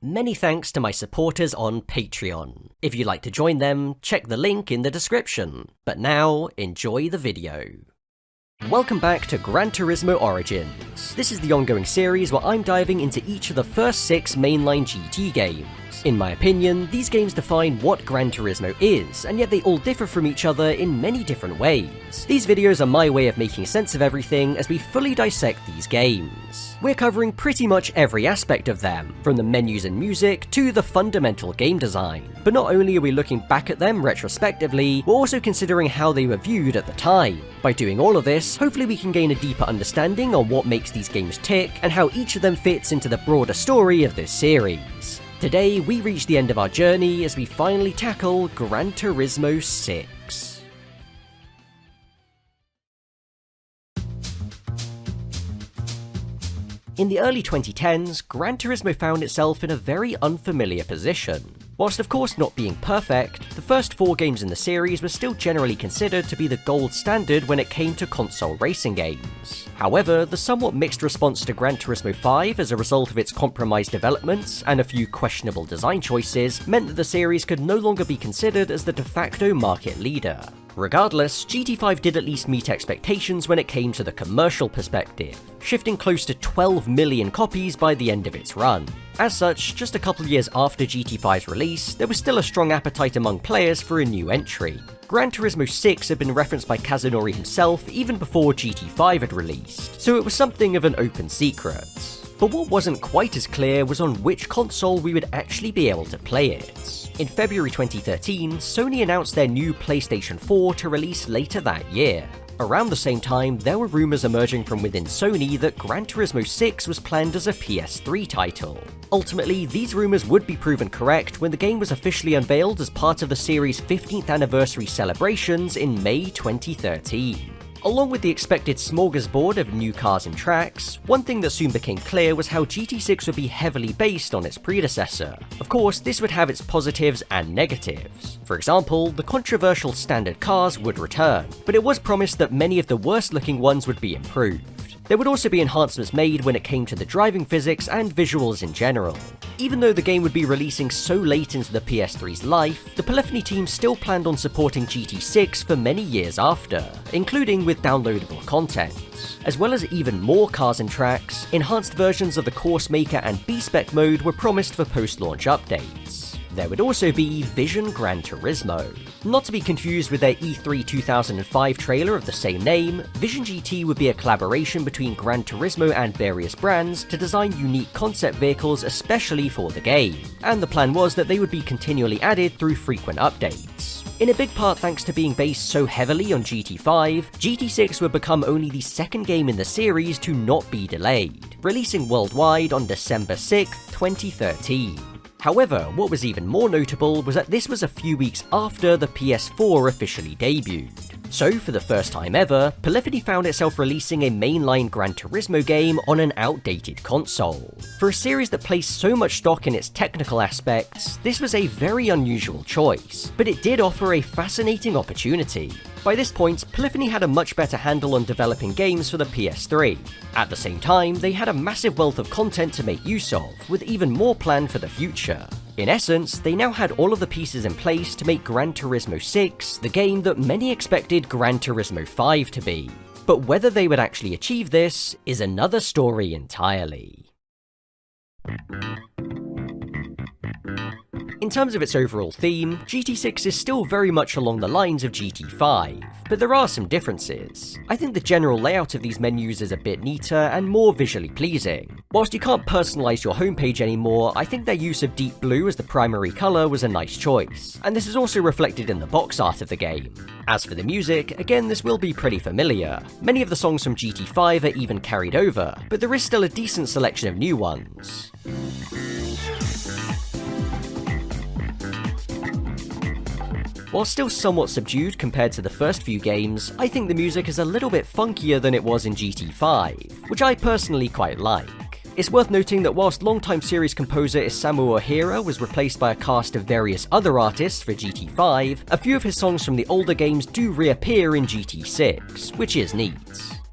Many thanks to my supporters on Patreon. If you'd like to join them, check the link in the description. But now, enjoy the video. Welcome back to Gran Turismo Origins. This is the ongoing series where I'm diving into each of the first 6 mainline GT games. In my opinion, these games define what Gran Turismo is, and yet they all differ from each other in many different ways. These videos are my way of making sense of everything as we fully dissect these games. We're covering pretty much every aspect of them, from the menus and music to the fundamental game design. But not only are we looking back at them retrospectively, we're also considering how they were viewed at the time. By doing all of this, hopefully we can gain a deeper understanding on what makes these games tick and how each of them fits into the broader story of this series. Today, we reach the end of our journey as we finally tackle Gran Turismo 6. In the early 2010s, Gran Turismo found itself in a very unfamiliar position. Whilst of course not being perfect, the first 4 games in the series were still generally considered to be the gold standard when it came to console racing games. However, the somewhat mixed response to Gran Turismo 5 as a result of its compromised developments and a few questionable design choices meant that the series could no longer be considered as the de facto market leader. Regardless, GT5 did at least meet expectations when it came to the commercial perspective, shifting close to 12 million copies by the end of its run. As such, just a couple years after GT5's release, there was still a strong appetite among players for a new entry. Gran Turismo 6 had been referenced by Masanori himself even before GT5 had released, so it was something of an open secret. But what wasn't quite as clear was on which console we would actually be able to play it. In February 2013, Sony announced their new PlayStation 4 to release later that year. Around the same time, there were rumours emerging from within Sony that Gran Turismo 6 was planned as a PS3 title. Ultimately, these rumours would be proven correct when the game was officially unveiled as part of the series' 15th anniversary celebrations in May 2013. Along with the expected smorgasbord of new cars and tracks, one thing that soon became clear was how GT6 would be heavily based on its predecessor. Of course, this would have its positives and negatives. For example, the controversial standard cars would return, but it was promised that many of the worst looking ones would be improved. There would also be enhancements made when it came to the driving physics and visuals in general. Even though the game would be releasing so late into the PS3's life, the Polyphony team still planned on supporting GT6 for many years after, including with downloadable content. As well as even more cars and tracks, enhanced versions of the Course Maker and B-Spec mode were promised for post-launch updates. There would also be Vision Gran Turismo. Not to be confused with their E3 2005 trailer of the same name, Vision GT would be a collaboration between Gran Turismo and various brands to design unique concept vehicles especially for the game, and the plan was that they would be continually added through frequent updates. In a big part thanks to being based so heavily on GT5, GT6 would become only the second game in the series to not be delayed, releasing worldwide on December 6, 2013. However, what was even more notable was that this was a few weeks after the PS4 officially debuted. So, for the first time ever, Polyphony found itself releasing a mainline Gran Turismo game on an outdated console. For a series that placed so much stock in its technical aspects, this was a very unusual choice, but it did offer a fascinating opportunity. By this point, Polyphony had a much better handle on developing games for the PS3. At the same time, they had a massive wealth of content to make use of, with even more planned for the future. In essence, they now had all of the pieces in place to make Gran Turismo 6 the game that many expected Gran Turismo 5 to be. But whether they would actually achieve this is another story entirely. In terms of its overall theme, GT6 is still very much along the lines of GT5, but there are some differences. I think the general layout of these menus is a bit neater and more visually pleasing. Whilst you can't personalize your homepage anymore, I think their use of deep blue as the primary color was a nice choice, and this is also reflected in the box art of the game. As for the music, again this will be pretty familiar. Many of the songs from GT5 are even carried over, but there is still a decent selection of new ones. While still somewhat subdued compared to the first few games, I think the music is a little bit funkier than it was in GT5, which I personally quite like. It's worth noting that whilst longtime series composer Isamu Ohira was replaced by a cast of various other artists for GT5, a few of his songs from the older games do reappear in GT6, which is neat.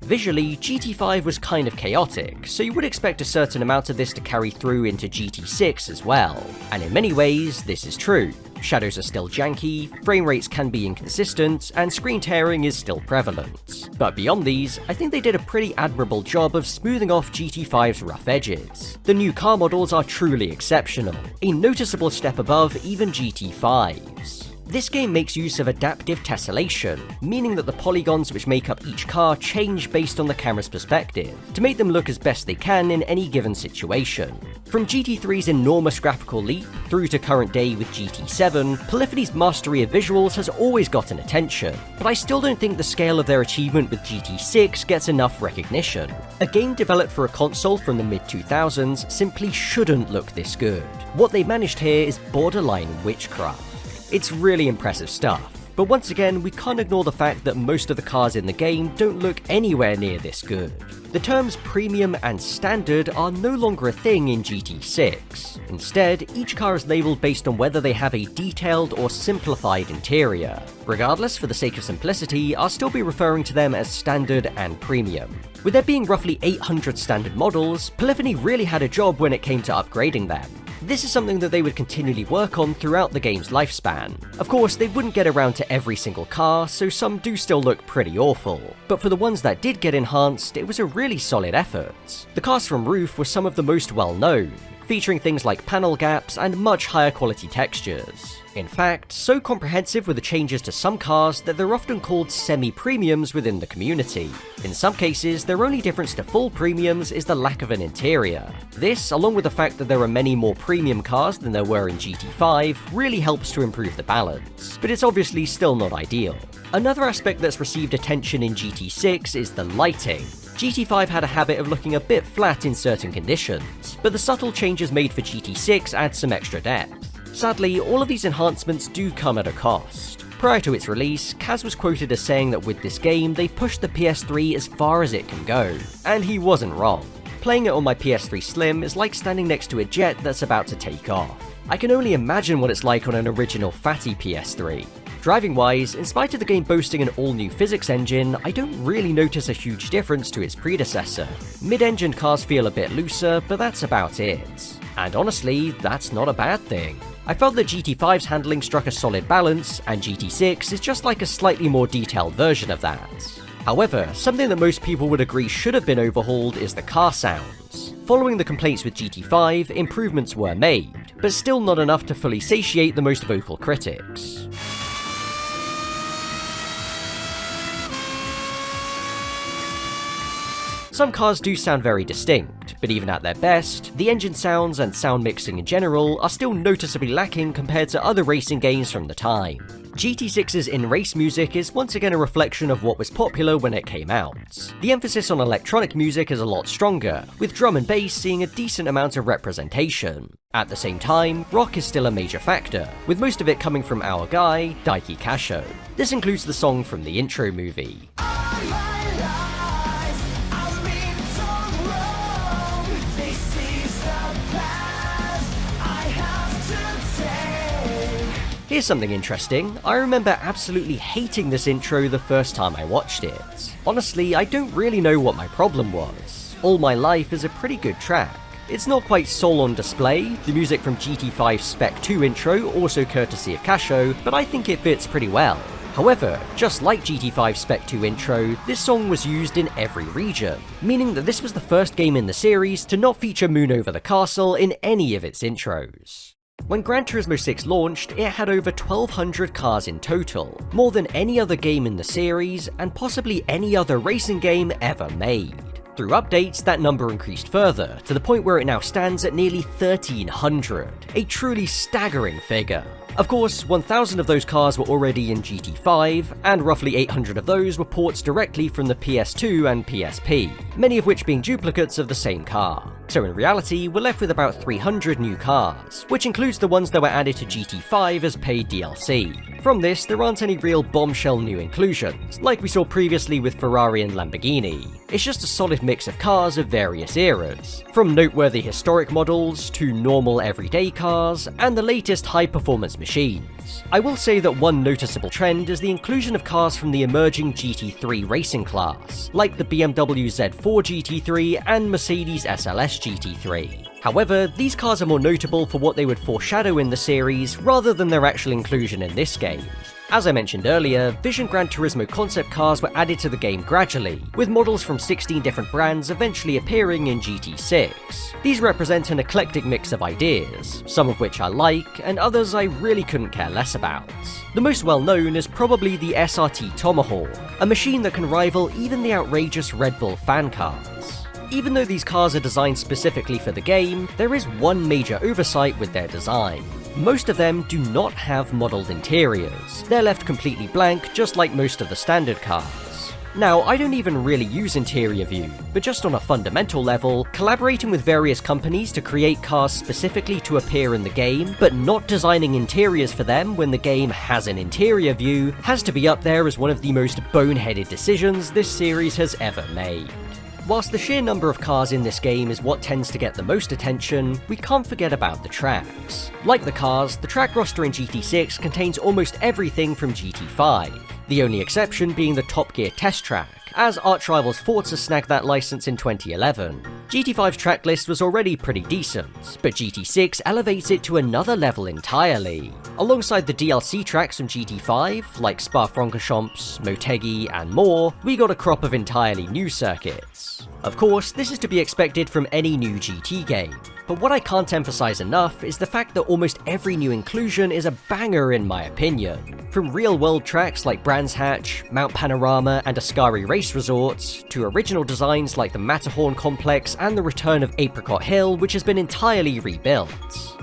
Visually, GT5 was kind of chaotic, so you would expect a certain amount of this to carry through into GT6 as well, and in many ways, this is true. Shadows are still janky, frame rates can be inconsistent, and screen tearing is still prevalent. But beyond these, I think they did a pretty admirable job of smoothing off GT5's rough edges. The new car models are truly exceptional, a noticeable step above even GT5's. This game makes use of adaptive tessellation, meaning that the polygons which make up each car change based on the camera's perspective, to make them look as best they can in any given situation. From GT3's enormous graphical leap, through to current day with GT7, Polyphony's mastery of visuals has always gotten attention, but I still don't think the scale of their achievement with GT6 gets enough recognition. A game developed for a console from the mid-2000s simply shouldn't look this good. What they managed here is borderline witchcraft. It's really impressive stuff, but once again, we can't ignore the fact that most of the cars in the game don't look anywhere near this good. The terms premium and standard are no longer a thing in GT6. Instead, each car is labelled based on whether they have a detailed or simplified interior. Regardless, for the sake of simplicity, I'll still be referring to them as standard and premium. With there being roughly 800 standard models, Polyphony really had a job when it came to upgrading them. This is something that they would continually work on throughout the game's lifespan. Of course, they wouldn't get around to every single car, so some do still look pretty awful. But for the ones that did get enhanced, it was a really solid effort. The cars from Roof were some of the most well-known, featuring things like panel gaps and much higher quality textures. In fact, so comprehensive were the changes to some cars that they're often called semi-premiums within the community. In some cases, their only difference to full premiums is the lack of an interior. This, along with the fact that there are many more premium cars than there were in GT5, really helps to improve the balance, but it's obviously still not ideal. Another aspect that's received attention in GT6 is the lighting. GT5 had a habit of looking a bit flat in certain conditions, but the subtle changes made for GT6 add some extra depth. Sadly, all of these enhancements do come at a cost. Prior to its release, Kaz was quoted as saying that with this game, they pushed the PS3 as far as it can go, and he wasn't wrong. Playing it on my PS3 Slim is like standing next to a jet that's about to take off. I can only imagine what it's like on an original fatty PS3. Driving-wise, in spite of the game boasting an all-new physics engine, I don't really notice a huge difference to its predecessor. Mid-engine cars feel a bit looser, but that's about it. And honestly, that's not a bad thing. I felt that GT5's handling struck a solid balance, and GT6 is just like a slightly more detailed version of that. However, something that most people would agree should have been overhauled is the car sounds. Following the complaints with GT5, improvements were made, but still not enough to fully satiate the most vocal critics. Some cars do sound very distinct, but even at their best, the engine sounds and sound mixing in general are still noticeably lacking compared to other racing games from the time. GT6's in-race music is once again a reflection of what was popular when it came out. The emphasis on electronic music is a lot stronger, with drum and bass seeing a decent amount of representation. At the same time, rock is still a major factor, with most of it coming from our guy, Daiki Kasho. This includes the song from the intro movie. Here's something interesting. I remember absolutely hating this intro the first time I watched it. Honestly, I don't really know what my problem was. All My Life is a pretty good track. It's not quite soul on display, the music from GT5 Spec 2 intro also courtesy of Kasho, but I think it fits pretty well. However, just like GT5 Spec 2 intro, this song was used in every region, meaning that this was the first game in the series to not feature Moon Over the Castle in any of its intros. When Gran Turismo 6 launched, it had over 1,200 cars in total, more than any other game in the series, and possibly any other racing game ever made. Through updates, that number increased further, to the point where it now stands at nearly 1,300, a truly staggering figure. Of course, 1,000 of those cars were already in GT5, and roughly 800 of those were ports directly from the PS2 and PSP, many of which being duplicates of the same car. So in reality, we're left with about 300 new cars, which includes the ones that were added to GT5 as paid DLC. From this, there aren't any real bombshell new inclusions, like we saw previously with Ferrari and Lamborghini. It's just a solid mix of cars of various eras, from noteworthy historic models to normal everyday cars, and the latest high-performance machines. I will say that one noticeable trend is the inclusion of cars from the emerging GT3 racing class, like the BMW Z4 GT3 and Mercedes SLS GT3. However, these cars are more notable for what they would foreshadow in the series rather than their actual inclusion in this game. As I mentioned earlier, Vision Gran Turismo concept cars were added to the game gradually, with models from 16 different brands eventually appearing in GT6. These represent an eclectic mix of ideas, some of which I like, and others I really couldn't care less about. The most well known is probably the SRT Tomahawk, a machine that can rival even the outrageous Red Bull fan cars. Even though these cars are designed specifically for the game, there is one major oversight with their design. Most of them do not have modelled interiors. They're left completely blank, just like most of the standard cars. Now, I don't even really use interior view, but just on a fundamental level, collaborating with various companies to create cars specifically to appear in the game, but not designing interiors for them when the game has an interior view, has to be up there as one of the most boneheaded decisions this series has ever made. Whilst the sheer number of cars in this game is what tends to get the most attention, we can't forget about the tracks. Like the cars, the track roster in GT6 contains almost everything from GT5, the only exception being the Top Gear test track, as arch-rivals Forza snagged that license in 2011. GT5's track list was already pretty decent, but GT6 elevates it to another level entirely. Alongside the DLC tracks from GT5, like Spa-Francorchamps, Motegi, and more, we got a crop of entirely new circuits. Of course, this is to be expected from any new GT game, but what I can't emphasize enough is the fact that almost every new inclusion is a banger in my opinion. From real-world tracks like Brands Hatch, Mount Panorama, and Ascari Race Resorts, to original designs like the Matterhorn Complex and the return of Apricot Hill, which has been entirely rebuilt.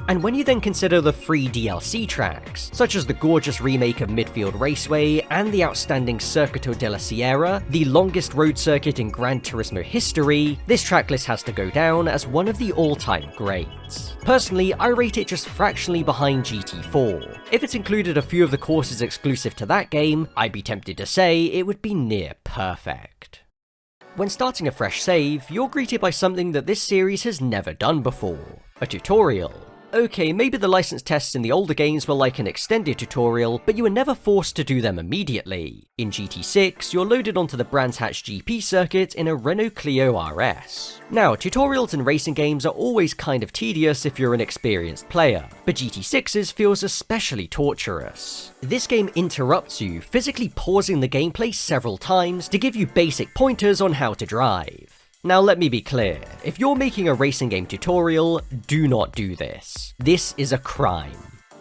And when you then consider the free DLC tracks, such as the gorgeous remake of Midfield Raceway and the outstanding Circuito de la Sierra, the longest road circuit in Gran Turismo history, this tracklist has to go down as one of the all-time greats. Personally, I rate it just fractionally behind GT4. If it's included a few of the courses exclusive to that game, I'd be tempted to say it would be near perfect. When starting a fresh save, you're greeted by something that this series has never done before: a tutorial. Okay, maybe the license tests in the older games were like an extended tutorial, but you were never forced to do them immediately. In GT6, you're loaded onto the Brands Hatch GP circuit in a Renault Clio RS. Now, tutorials in racing games are always kind of tedious if you're an experienced player, but GT6's feels especially torturous. This game interrupts you, physically pausing the gameplay several times to give you basic pointers on how to drive. Now let me be clear, if you're making a racing game tutorial, do not do this. This is a crime.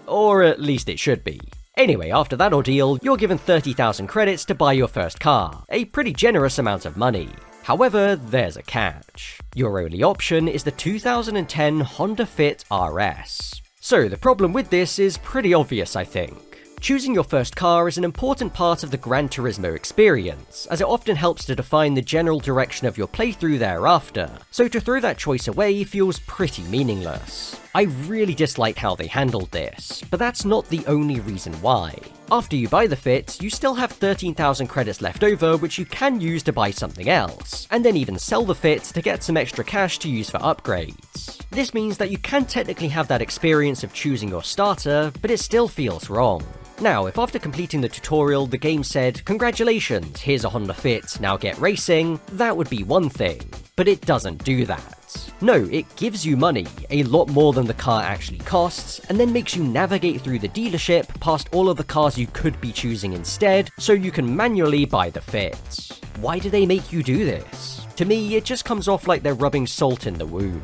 Or at least it should be. Anyway, after that ordeal, you're given 30,000 credits to buy your first car, a pretty generous amount of money. However, there's a catch. Your only option is the 2010 Honda Fit RS. So the problem with this is pretty obvious, I think. Choosing your first car is an important part of the Gran Turismo experience, as it often helps to define the general direction of your playthrough thereafter, so to throw that choice away feels pretty meaningless. I really dislike how they handled this, but that's not the only reason why. After you buy the Fit, you still have 13,000 credits left over which you can use to buy something else, and then even sell the Fit to get some extra cash to use for upgrades. This means that you can technically have that experience of choosing your starter, but it still feels wrong. Now, if after completing the tutorial the game said, "Congratulations, here's a Honda Fit, now get racing," that would be one thing, but it doesn't do that. No, it gives you money, a lot more than the car actually costs, and then makes you navigate through the dealership past all of the cars you could be choosing instead, so you can manually buy the Fit. Why do they make you do this? To me, it just comes off like they're rubbing salt in the wound.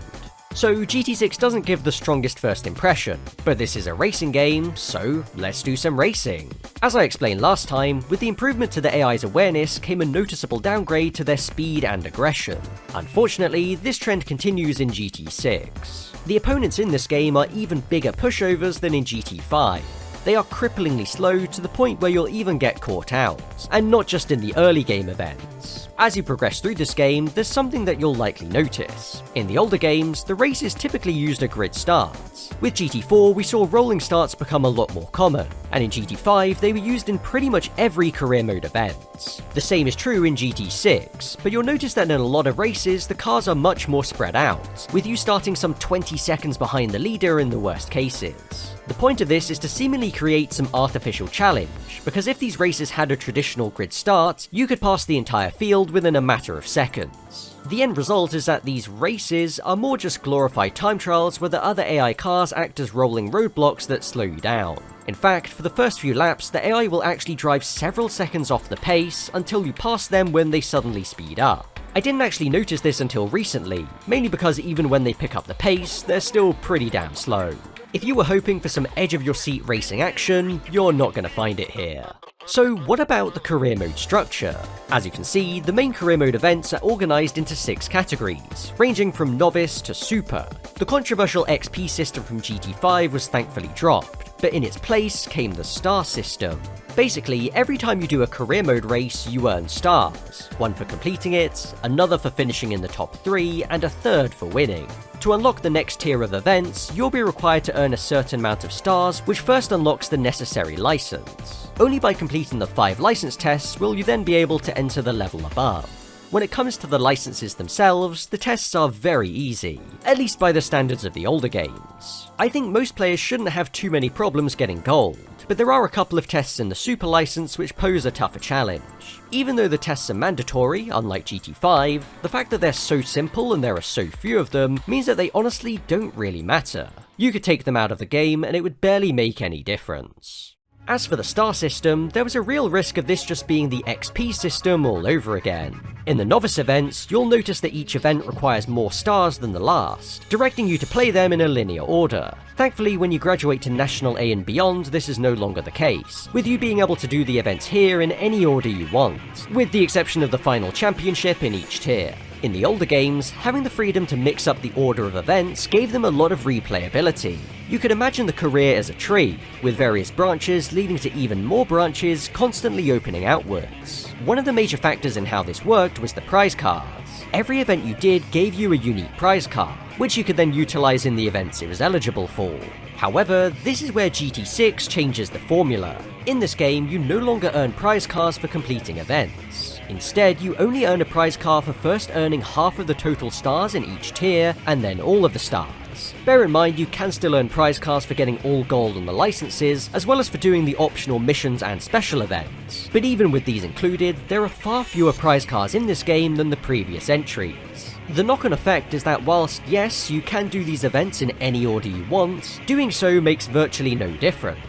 So GT6 doesn't give the strongest first impression, but this is a racing game, so let's do some racing. As I explained last time, with the improvement to the AI's awareness came a noticeable downgrade to their speed and aggression. Unfortunately, this trend continues in GT6. The opponents in this game are even bigger pushovers than in GT5. They are cripplingly slow to the point where you'll even get caught out, and not just in the early game events. events. As you progress through this game, there's something that you'll likely notice. In the older games, the races typically used a grid start. With GT4, we saw rolling starts become a lot more common, and in GT5, they were used in pretty much every career mode event. The same is true in GT6, but you'll notice that in a lot of races, the cars are much more spread out, with you starting some 20 seconds behind the leader in the worst cases. The point of this is to seemingly create some artificial challenge, because if these races had a traditional grid start, you could pass the entire field within a matter of seconds. The end result is that these races are more just glorified time trials where the other AI cars act as rolling roadblocks that slow you down. In fact, for the first few laps, the AI will actually drive several seconds off the pace until you pass them when they suddenly speed up. I didn't actually notice this until recently, mainly because even when they pick up the pace, they're still pretty damn slow. If you were hoping for some edge-of-your-seat racing action, you're not going to find it here. So what about the career mode structure? As you can see, the main career mode events are organised into 6 categories, ranging from novice to super. The controversial XP system from GT5 was thankfully dropped, but in its place came the star system. Basically, every time you do a career mode race, you earn stars. One for completing it, another for finishing in the top 3, and a third for winning. To unlock the next tier of events, you'll be required to earn a certain amount of stars, which first unlocks the necessary license. Only by completing the 5 license tests will you then be able to enter the level above. When it comes to the licenses themselves, the tests are very easy, at least by the standards of the older games. I think most players shouldn't have too many problems getting gold, but there are a couple of tests in the Super license which pose a tougher challenge. Even though the tests are mandatory, unlike GT5, the fact that they're so simple and there are so few of them means that they honestly don't really matter. You could take them out of the game and it would barely make any difference. As for the star system, there was a real risk of this just being the XP system all over again. In the novice events, you'll notice that each event requires more stars than the last, directing you to play them in a linear order. Thankfully, when you graduate to National A and beyond, this is no longer the case, with you being able to do the events here in any order you want, with the exception of the final championship in each tier. In the older games, having the freedom to mix up the order of events gave them a lot of replayability. You could imagine the career as a tree, with various branches leading to even more branches constantly opening outwards. One of the major factors in how this worked was the prize cards. Every event you did gave you a unique prize card, which you could then utilize in the events it was eligible for. However, this is where GT6 changes the formula. In this game, you no longer earn prize cards for completing events. Instead, you only earn a prize card for first earning half of the total stars in each tier, and then all of the stars. Bear in mind, you can still earn prize cards for getting all gold on the licenses, as well as for doing the optional missions and special events. But even with these included, there are far fewer prize cards in this game than the previous entries. The knock-on effect is that whilst, yes, you can do these events in any order you want, doing so makes virtually no difference.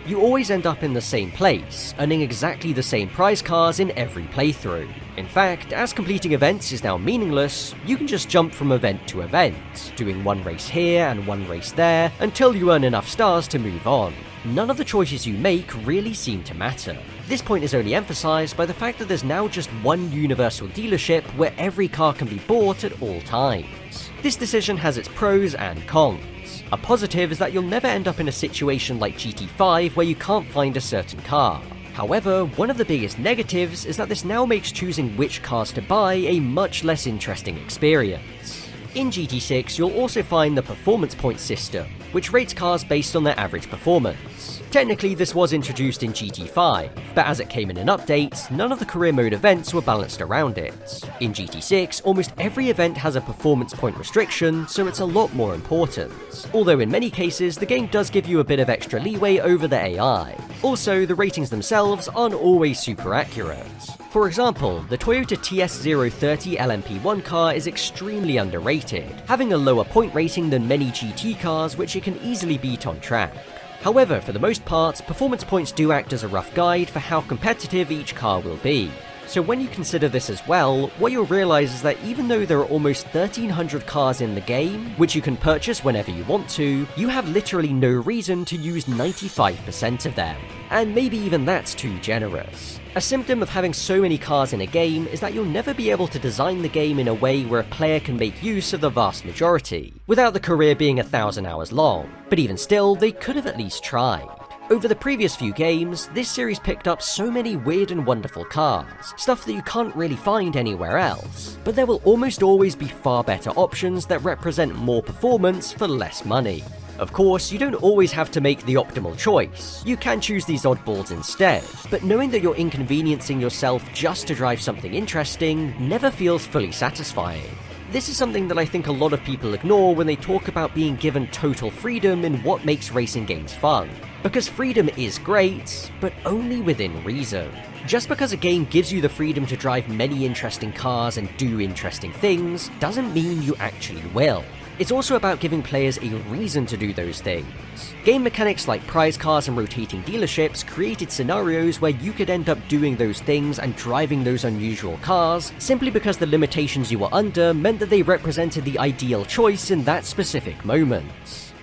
You always end up in the same place, earning exactly the same prize cards in every playthrough. In fact, as completing events is now meaningless, you can just jump from event to event, doing one race here and one race there, until you earn enough stars to move on. None of the choices you make really seem to matter. This point is only emphasized by the fact that there's now just one universal dealership where every car can be bought at all times. This decision has its pros and cons. A positive is that you'll never end up in a situation like GT5 where you can't find a certain car. However, one of the biggest negatives is that this now makes choosing which cars to buy a much less interesting experience. In GT6, you'll also find the performance point system, which rates cars based on their average performance. Technically, this was introduced in GT5, but as it came in an update, none of the career mode events were balanced around it. In GT6, almost every event has a performance point restriction, so it's a lot more important. Although in many cases, the game does give you a bit of extra leeway over the AI. Also, the ratings themselves aren't always super accurate. For example, the Toyota TS030 LMP1 car is extremely underrated, having a lower point rating than many GT cars which it can easily beat on track. However, for the most part, performance points do act as a rough guide for how competitive each car will be. So when you consider this as well, what you'll realise is that even though there are almost 1,300 cars in the game, which you can purchase whenever you want to, you have literally no reason to use 95% of them. And maybe even that's too generous. A symptom of having so many cars in a game is that you'll never be able to design the game in a way where a player can make use of the vast majority, without the career being 1,000 hours long. But even still, they could have at least tried. Over the previous few games, this series picked up so many weird and wonderful cars, stuff that you can't really find anywhere else, but there will almost always be far better options that represent more performance for less money. Of course, you don't always have to make the optimal choice, you can choose these oddballs instead, but knowing that you're inconveniencing yourself just to drive something interesting never feels fully satisfying. This is something that I think a lot of people ignore when they talk about being given total freedom in what makes racing games fun. Because freedom is great, but only within reason. Just because a game gives you the freedom to drive many interesting cars and do interesting things, doesn't mean you actually will. It's also about giving players a reason to do those things. Game mechanics like prize cars and rotating dealerships created scenarios where you could end up doing those things and driving those unusual cars simply because the limitations you were under meant that they represented the ideal choice in that specific moment.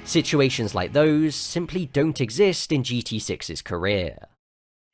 Situations like those simply don't exist in GT6's career.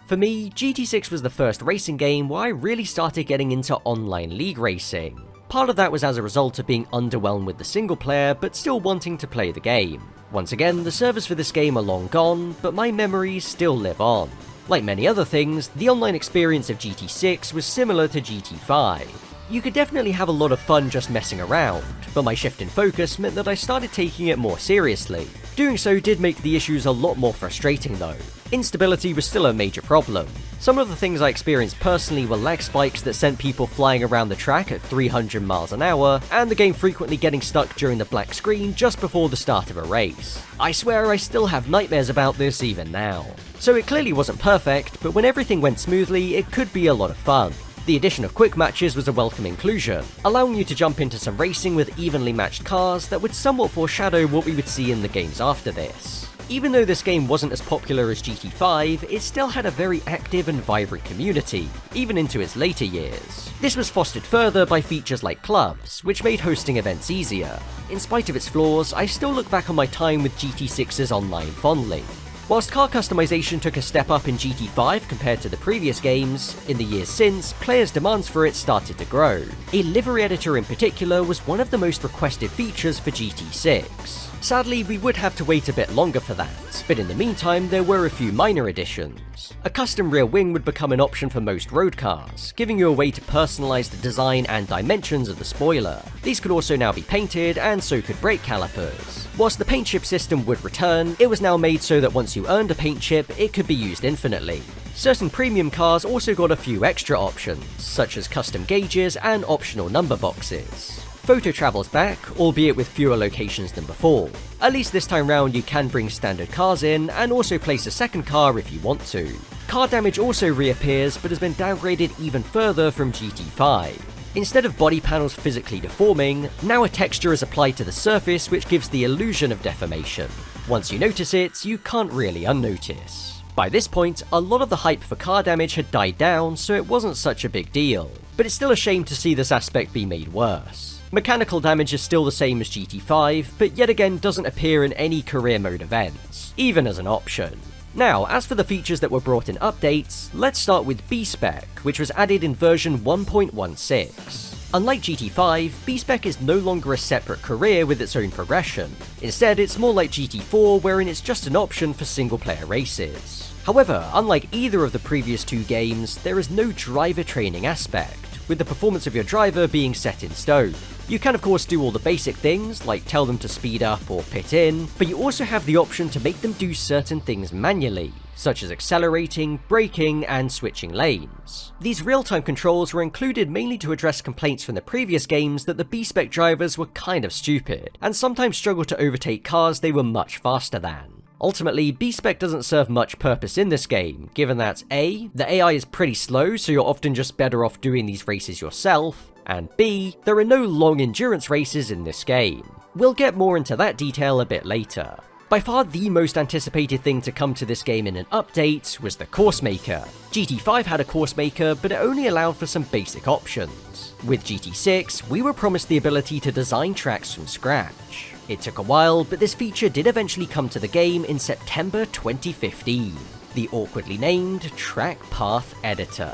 For me, GT6 was the first racing game where I really started getting into online league racing. Part of that was as a result of being underwhelmed with the single player, but still wanting to play the game. Once again, the servers for this game are long gone, but my memories still live on. Like many other things, the online experience of GT6 was similar to GT5. You could definitely have a lot of fun just messing around, but my shift in focus meant that I started taking it more seriously. Doing so did make the issues a lot more frustrating though. Instability was still a major problem. Some of the things I experienced personally were lag spikes that sent people flying around the track at 300 miles an hour, and the game frequently getting stuck during the black screen just before the start of a race. I swear I still have nightmares about this even now. So it clearly wasn't perfect, but when everything went smoothly, it could be a lot of fun. The addition of quick matches was a welcome inclusion, allowing you to jump into some racing with evenly matched cars that would somewhat foreshadow what we would see in the games after this. Even though this game wasn't as popular as GT5, it still had a very active and vibrant community, even into its later years. This was fostered further by features like clubs, which made hosting events easier. In spite of its flaws, I still look back on my time with GT6's online fondly. Whilst car customization took a step up in GT5 compared to the previous games, in the years since, players' demands for it started to grow. A livery editor in particular was one of the most requested features for GT6. Sadly, we would have to wait a bit longer for that, but in the meantime there were a few minor additions. A custom rear wing would become an option for most road cars, giving you a way to personalize the design and dimensions of the spoiler. These could also now be painted, and so could brake calipers. Whilst the paint chip system would return, it was now made so that once you earned a paint chip, it could be used infinitely. Certain premium cars also got a few extra options, such as custom gauges and optional number boxes. Photo travel's back, albeit with fewer locations than before. At least this time round you can bring standard cars in, and also place a second car if you want to. Car damage also reappears, but has been downgraded even further from GT5. Instead of body panels physically deforming, now a texture is applied to the surface which gives the illusion of deformation. Once you notice it, you can't really unnotice. By this point, a lot of the hype for car damage had died down, so it wasn't such a big deal. But it's still a shame to see this aspect be made worse. Mechanical damage is still the same as GT5, but yet again doesn't appear in any career mode events, even as an option. Now, as for the features that were brought in updates, let's start with B-Spec, which was added in version 1.16. Unlike GT5, B-Spec is no longer a separate career with its own progression. Instead, it's more like GT4, wherein it's just an option for single-player races. However, unlike either of the previous two games, there is no driver training aspect, with the performance of your driver being set in stone. You can of course do all the basic things, like tell them to speed up or pit in, but you also have the option to make them do certain things manually, such as accelerating, braking, and switching lanes. These real-time controls were included mainly to address complaints from the previous games that the B-Spec drivers were kind of stupid, and sometimes struggled to overtake cars they were much faster than. Ultimately, B-Spec doesn't serve much purpose in this game, given that A, the AI is pretty slow, so you're often just better off doing these races yourself, and B, there are no long endurance races in this game. We'll get more into that detail a bit later. By far the most anticipated thing to come to this game in an update was the course maker. GT5 had a course maker, but it only allowed for some basic options. With GT6, we were promised the ability to design tracks from scratch. It took a while, but this feature did eventually come to the game in September 2015, the awkwardly named Track Path Editor.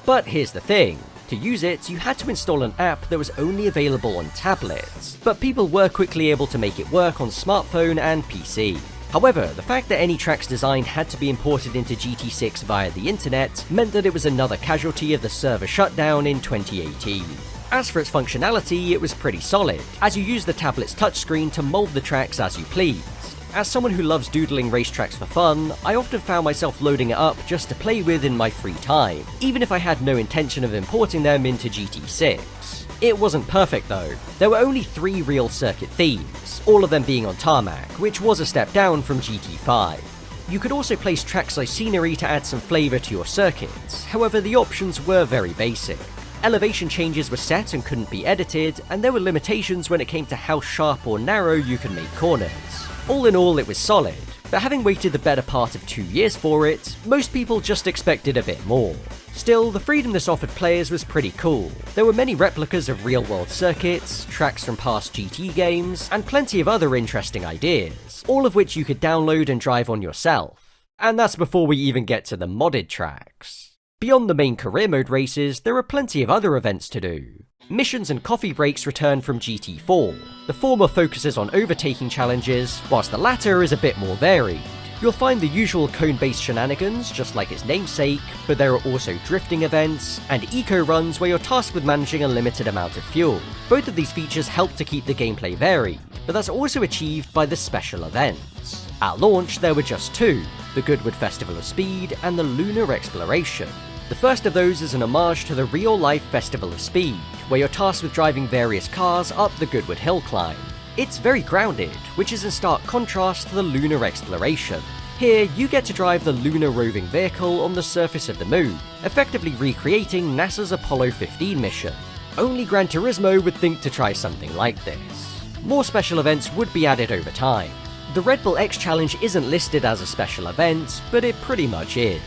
But here's the thing. To use it, you had to install an app that was only available on tablets, but people were quickly able to make it work on smartphone and PC. However, the fact that any track's design had to be imported into GT6 via the internet meant that it was another casualty of the server shutdown in 2018. As for its functionality, it was pretty solid, as you use the tablet's touchscreen to mold the tracks as you pleased. As someone who loves doodling racetracks for fun, I often found myself loading it up just to play with in my free time, even if I had no intention of importing them into GT6. It wasn't perfect though. There were only 3 real circuit themes, all of them being on tarmac, which was a step down from GT5. You could also place trackside scenery to add some flavour to your circuits, however the options were very basic. Elevation changes were set and couldn't be edited, and there were limitations when it came to how sharp or narrow you could make corners. All in all, it was solid, but having waited the better part of 2 years for it, most people just expected a bit more. Still, the freedom this offered players was pretty cool. There were many replicas of real-world circuits, tracks from past GT games, and plenty of other interesting ideas, all of which you could download and drive on yourself. And that's before we even get to the modded tracks. Beyond the main career mode races, there are plenty of other events to do. Missions and coffee breaks return from GT4. The former focuses on overtaking challenges, whilst the latter is a bit more varied. You'll find the usual cone-based shenanigans, just like its namesake, but there are also drifting events, and eco-runs where you're tasked with managing a limited amount of fuel. Both of these features help to keep the gameplay varied, but that's also achieved by the special events. At launch, there were just 2, the Goodwood Festival of Speed and the Lunar Exploration. The first of those is an homage to the real-life Festival of Speed, where you're tasked with driving various cars up the Goodwood Hill climb. It's very grounded, which is in stark contrast to the Lunar Exploration. Here, you get to drive the lunar roving vehicle on the surface of the moon, effectively recreating NASA's Apollo 15 mission. Only Gran Turismo would think to try something like this. More special events would be added over time. The Red Bull X Challenge isn't listed as a special event, but it pretty much is.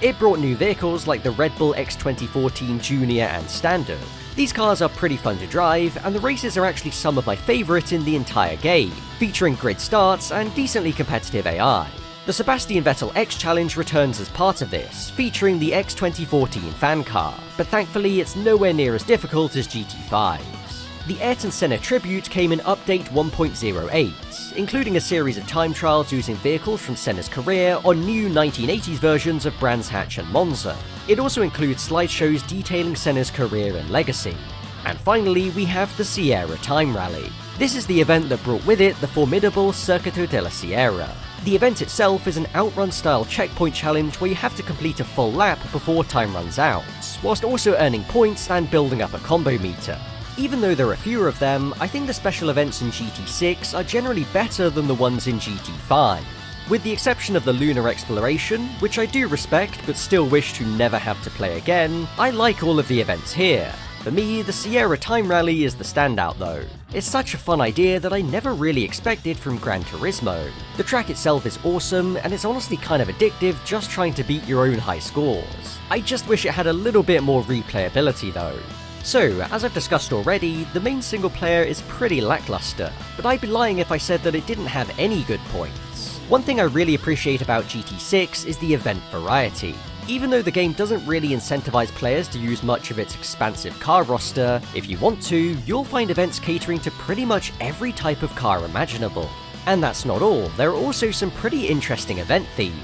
It brought new vehicles like the Red Bull X 2014 Junior and Standard. These cars are pretty fun to drive, and the races are actually some of my favourite in the entire game, featuring grid starts and decently competitive AI. The Sebastian Vettel X Challenge returns as part of this, featuring the X 2014 fan car, but thankfully it's nowhere near as difficult as GT5's. The Ayrton Senna Tribute came in Update 1.08, including a series of time trials using vehicles from Senna's career on new 1980s versions of Brands Hatch and Monza. It also includes slideshows detailing Senna's career and legacy. And finally, we have the Sierra Time Rally. This is the event that brought with it the formidable Circuito della Sierra. The event itself is an outrun-style checkpoint challenge where you have to complete a full lap before time runs out, whilst also earning points and building up a combo meter. Even though there are fewer of them, I think the special events in GT6 are generally better than the ones in GT5. With the exception of the Lunar Exploration, which I do respect but still wish to never have to play again, I like all of the events here. For me, the Sierra Time Rally is the standout though. It's such a fun idea that I never really expected from Gran Turismo. The track itself is awesome, and it's honestly kind of addictive just trying to beat your own high scores. I just wish it had a little bit more replayability though. So, as I've discussed already, the main single player is pretty lackluster, but I'd be lying if I said that it didn't have any good points. One thing I really appreciate about GT6 is the event variety. Even though the game doesn't really incentivize players to use much of its expansive car roster, if you want to, you'll find events catering to pretty much every type of car imaginable. And that's not all, there are also some pretty interesting event themes.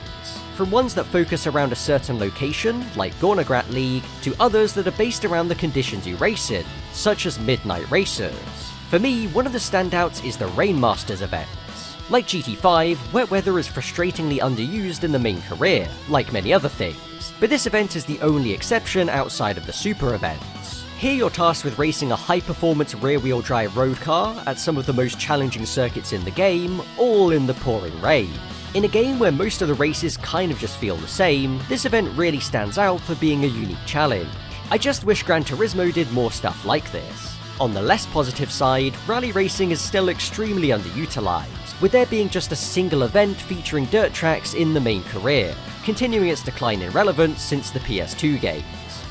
From ones that focus around a certain location, like Gornagrat League, to others that are based around the conditions you race in, such as Midnight Racers. For me, one of the standouts is the Rainmasters event. Like GT5, wet weather is frustratingly underused in the main career, like many other things, but this event is the only exception outside of the super events. Here you're tasked with racing a high-performance rear-wheel drive road car at some of the most challenging circuits in the game, all in the pouring rain. In a game where most of the races kind of just feel the same, this event really stands out for being a unique challenge. I just wish Gran Turismo did more stuff like this. On the less positive side, rally racing is still extremely underutilized, with there being just a single event featuring dirt tracks in the main career, continuing its decline in relevance since the PS2 games.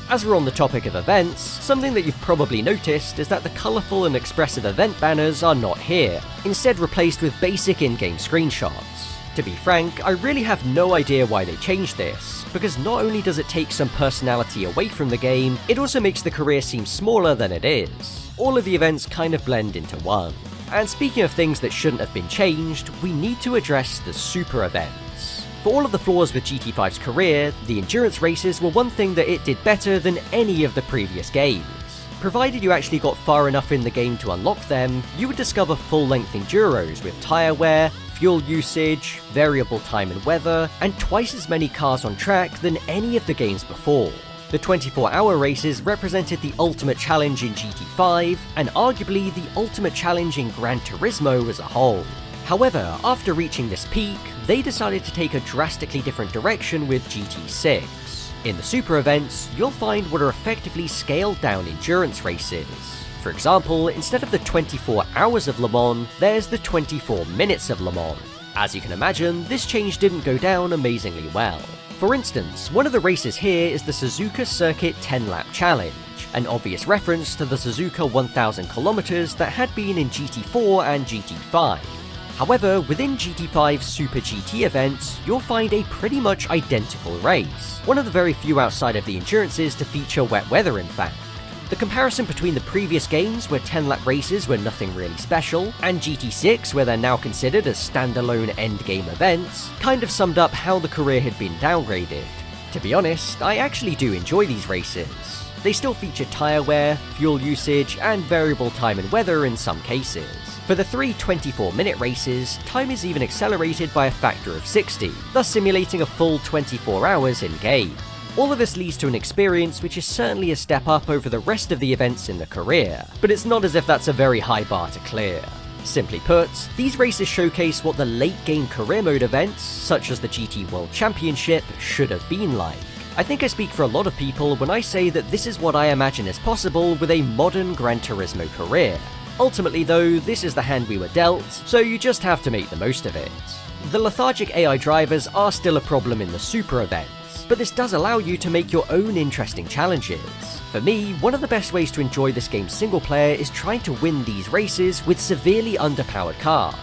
As we're on the topic of events, something that you've probably noticed is that the colourful and expressive event banners are not here, instead replaced with basic in-game screenshots. To be frank, I really have no idea why they changed this, because not only does it take some personality away from the game, it also makes the career seem smaller than it is. All of the events kind of blend into one. And speaking of things that shouldn't have been changed, we need to address the super events. For all of the flaws with GT5's career, the endurance races were one thing that it did better than any of the previous games. Provided you actually got far enough in the game to unlock them, you would discover full-length enduros with tyre wear, fuel usage, variable time and weather, and twice as many cars on track than any of the games before. The 24-hour races represented the ultimate challenge in GT5, and arguably the ultimate challenge in Gran Turismo as a whole. However, after reaching this peak, they decided to take a drastically different direction with GT6. In the super events, you'll find what are effectively scaled down endurance races. For example, instead of the 24 hours of Le Mans, there's the 24 minutes of Le Mans. As you can imagine, this change didn't go down amazingly well. For instance, one of the races here is the Suzuka Circuit 10-lap challenge, an obvious reference to the Suzuka 1000 kilometers that had been in GT4 and GT5. However, within GT5's Super GT events, you'll find a pretty much identical race, one of the very few outside of the endurances to feature wet weather in fact. The comparison between the previous games, where 10-lap races were nothing really special, and GT6, where they're now considered as standalone endgame events, kind of summed up how the career had been downgraded. To be honest, I actually do enjoy these races. They still feature tyre wear, fuel usage, and variable time and weather in some cases. For the 3 24-minute races, time is even accelerated by a factor of 60, thus simulating a full 24 hours in-game. All of this leads to an experience which is certainly a step up over the rest of the events in the career, but it's not as if that's a very high bar to clear. Simply put, these races showcase what the late-game career mode events, such as the GT World Championship, should have been like. I think I speak for a lot of people when I say that this is what I imagine is possible with a modern Gran Turismo career. Ultimately though, this is the hand we were dealt, so you just have to make the most of it. The lethargic AI drivers are still a problem in the super events, but this does allow you to make your own interesting challenges. For me, one of the best ways to enjoy this game's single player is trying to win these races with severely underpowered cars.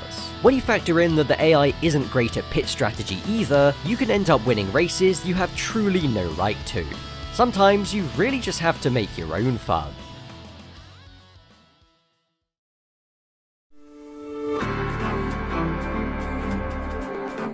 When you factor in that the AI isn't great at pit strategy either, you can end up winning races you have truly no right to. Sometimes you really just have to make your own fun.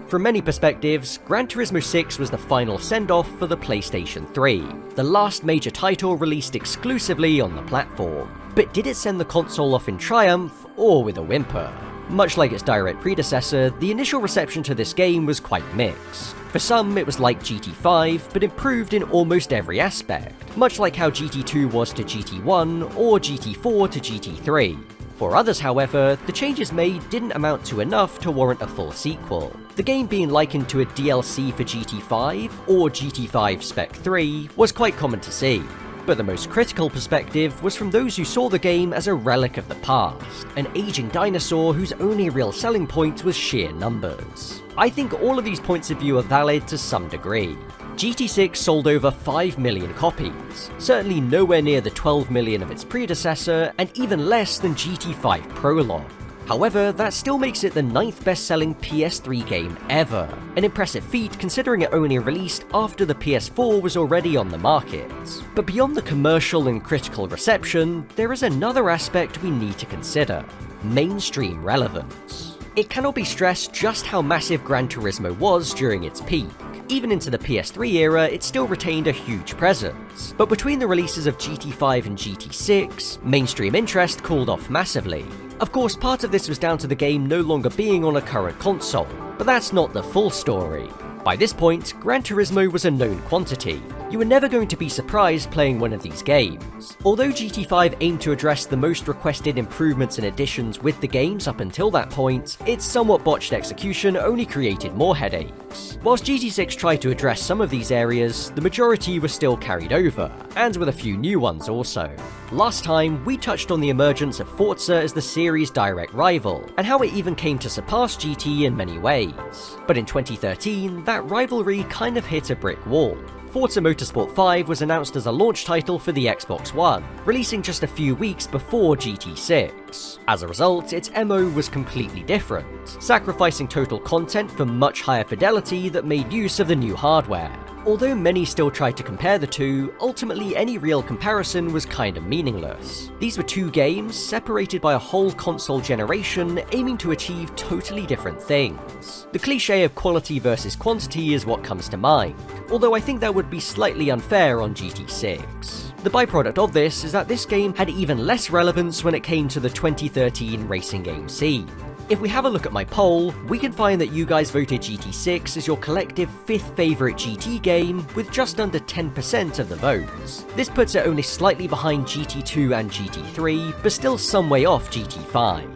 From many perspectives, Gran Turismo 6 was the final send-off for the PlayStation 3, the last major title released exclusively on the platform. But did it send the console off in triumph, or with a whimper? Much like its direct predecessor, the initial reception to this game was quite mixed. For some, it was like GT5, but improved in almost every aspect, much like how GT2 was to GT1, or GT4 to GT3. For others, however, the changes made didn't amount to enough to warrant a full sequel, the game being likened to a DLC for GT5 or GT5 Spec 3 was quite common to see. But the most critical perspective was from those who saw the game as a relic of the past, an aging dinosaur whose only real selling point was sheer numbers. I think all of these points of view are valid to some degree. GT6 sold over 5 million copies, certainly nowhere near the 12 million of its predecessor, and even less than GT5 Prologue. However, that still makes it the 9th best-selling PS3 game ever, an impressive feat considering it only released after the PS4 was already on the market. But beyond the commercial and critical reception, there is another aspect we need to consider: mainstream relevance. It cannot be stressed just how massive Gran Turismo was during its peak. Even into the PS3 era, it still retained a huge presence. But between the releases of GT5 and GT6, mainstream interest cooled off massively. Of course, part of this was down to the game no longer being on a current console, but that's not the full story. By this point, Gran Turismo was a known quantity. You were never going to be surprised playing one of these games. Although GT5 aimed to address the most requested improvements and additions with the games up until that point, its somewhat botched execution only created more headaches. Whilst GT6 tried to address some of these areas, the majority were still carried over, and with a few new ones also. Last time, we touched on the emergence of Forza as the series' direct rival, and how it even came to surpass GT in many ways. But in 2013, that rivalry kind of hit a brick wall. Forza Motorsport 5 was announced as a launch title for the Xbox One, releasing just a few weeks before GT6. As a result, its MO was completely different, sacrificing total content for much higher fidelity that made use of the new hardware. Although many still tried to compare the two, ultimately any real comparison was kinda meaningless. These were two games separated by a whole console generation aiming to achieve totally different things. The cliche of quality versus quantity is what comes to mind, although I think that would be slightly unfair on GT6. The byproduct of this is that this game had even less relevance when it came to the 2013 racing game scene. If we have a look at my poll, we can find that you guys voted GT6 as your collective 5th favourite GT game, with just under 10% of the votes. This puts it only slightly behind GT2 and GT3, but still some way off GT5.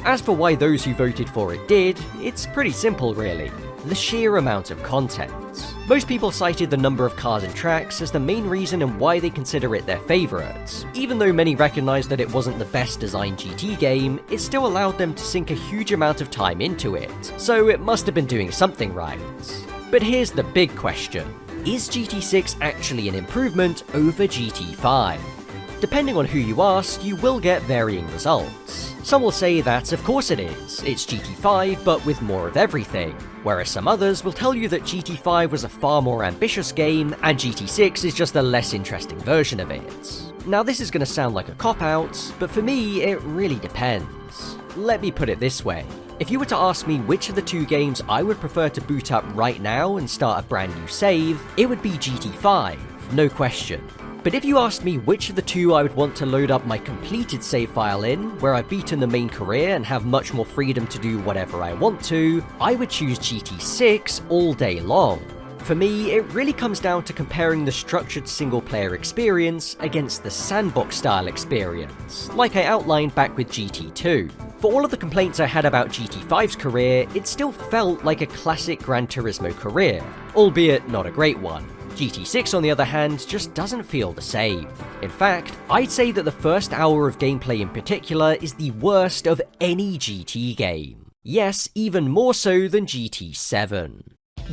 As for why those who voted for it did, it's pretty simple really. The sheer amount of content. Most people cited the number of cars and tracks as the main reason and why they consider it their favourite. Even though many recognise that it wasn't the best designed GT game, it still allowed them to sink a huge amount of time into it, so it must have been doing something right. But here's the big question. Is GT6 actually an improvement over GT5? Depending on who you ask, you will get varying results. Some will say that of course it is, it's GT5 but with more of everything, whereas some others will tell you that GT5 was a far more ambitious game and GT6 is just a less interesting version of it. Now this is going to sound like a cop-out, but for me it really depends. Let me put it this way. If you were to ask me which of the two games I would prefer to boot up right now and start a brand new save, it would be GT5, no question. But if you asked me which of the two I would want to load up my completed save file in, where I've beaten the main career and have much more freedom to do whatever I want to, I would choose GT6 all day long. For me, it really comes down to comparing the structured single-player experience against the sandbox-style experience, like I outlined back with GT2. For all of the complaints I had about GT5's career, it still felt like a classic Gran Turismo career, albeit not a great one. GT6 on the other hand just doesn't feel the same. In fact, I'd say that the first hour of gameplay in particular is the worst of any GT game. Yes, even more so than GT7.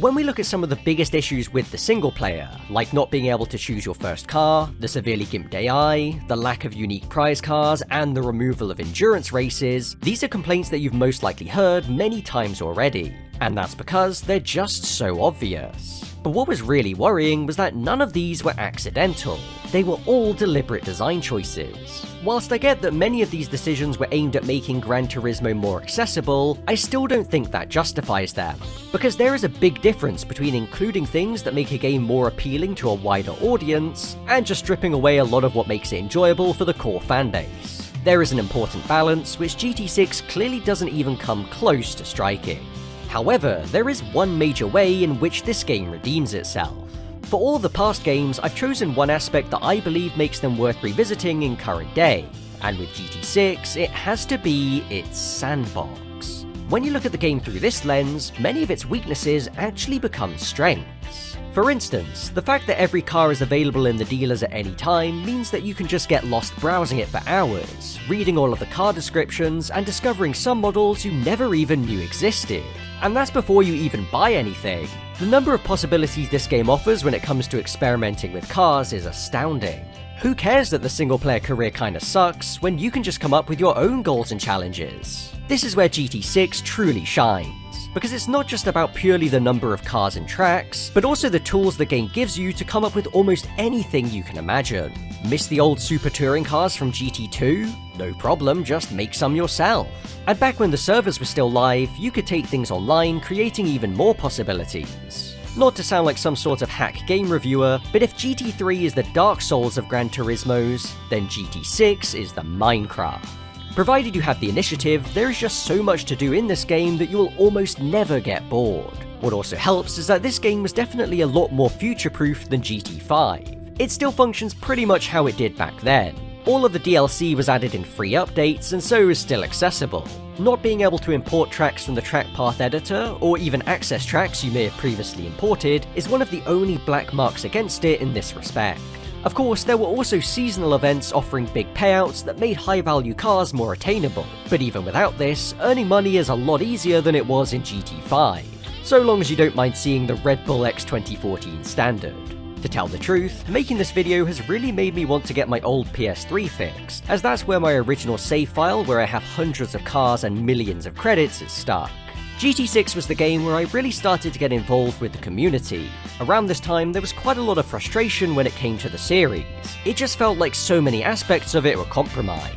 When we look at some of the biggest issues with the single player, like not being able to choose your first car, the severely gimped AI, the lack of unique prize cars, and the removal of endurance races, these are complaints that you've most likely heard many times already, and that's because they're just so obvious. But what was really worrying was that none of these were accidental. They were all deliberate design choices. Whilst I get that many of these decisions were aimed at making Gran Turismo more accessible, I still don't think that justifies them. Because there is a big difference between including things that make a game more appealing to a wider audience, and just stripping away a lot of what makes it enjoyable for the core fanbase. There is an important balance, which GT6 clearly doesn't even come close to striking. However, there is one major way in which this game redeems itself. For all the past games, I've chosen one aspect that I believe makes them worth revisiting in current day, and with GT6, it has to be its sandbox. When you look at the game through this lens, many of its weaknesses actually become strengths. For instance, the fact that every car is available in the dealers at any time means that you can just get lost browsing it for hours, reading all of the car descriptions and discovering some models you never even knew existed. And that's before you even buy anything. The number of possibilities this game offers when it comes to experimenting with cars is astounding. Who cares that the single player career kinda sucks when you can just come up with your own goals and challenges? This is where GT6 truly shines, because it's not just about purely the number of cars and tracks, but also the tools the game gives you to come up with almost anything you can imagine. Miss the old super touring cars from GT2? No problem, just make some yourself. And back when the servers were still live, you could take things online, creating even more possibilities. Not to sound like some sort of hack game reviewer, but if GT3 is the Dark Souls of Gran Turismos, then GT6 is the Minecraft. Provided you have the initiative, there is just so much to do in this game that you will almost never get bored. What also helps is that this game was definitely a lot more future-proof than GT5. It still functions pretty much how it did back then. All of the DLC was added in free updates, and so is still accessible. Not being able to import tracks from the track path editor, or even access tracks you may have previously imported, is one of the only black marks against it in this respect. Of course, there were also seasonal events offering big payouts that made high-value cars more attainable, but even without this, earning money is a lot easier than it was in GT5, so long as you don't mind seeing the Red Bull X 2014 standard. To tell the truth, making this video has really made me want to get my old PS3 fixed, as that's where my original save file where I have hundreds of cars and millions of credits is stuck. GT6 was the game where I really started to get involved with the community. Around this time, there was quite a lot of frustration when it came to the series. It just felt like so many aspects of it were compromised.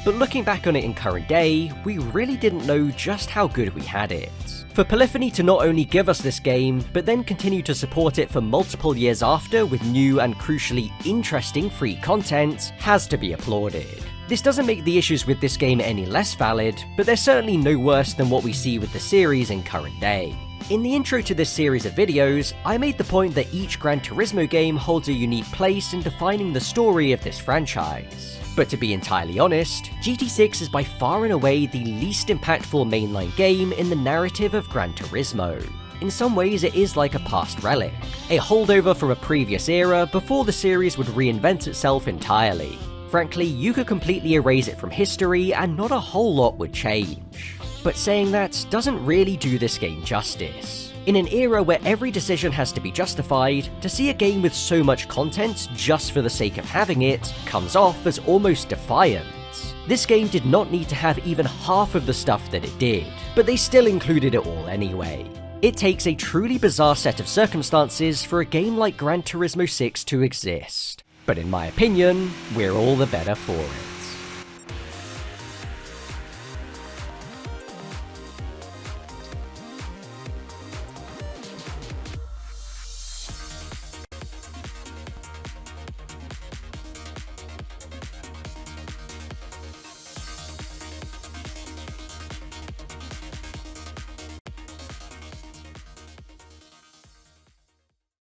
But looking back on it in current day, we really didn't know just how good we had it. For Polyphony to not only give us this game, but then continue to support it for multiple years after with new and crucially interesting free content has to be applauded. This doesn't make the issues with this game any less valid, but they're certainly no worse than what we see with the series in current day. In the intro to this series of videos, I made the point that each Gran Turismo game holds a unique place in defining the story of this franchise. But to be entirely honest, GT6 is by far and away the least impactful mainline game in the narrative of Gran Turismo. In some ways it is like a past relic, a holdover from a previous era before the series would reinvent itself entirely. Frankly, you could completely erase it from history and not a whole lot would change. But saying that doesn't really do this game justice. In an era where every decision has to be justified, to see a game with so much content just for the sake of having it comes off as almost defiant. This game did not need to have even half of the stuff that it did, but they still included it all anyway. It takes a truly bizarre set of circumstances for a game like Gran Turismo 6 to exist. But in my opinion, we're all the better for it.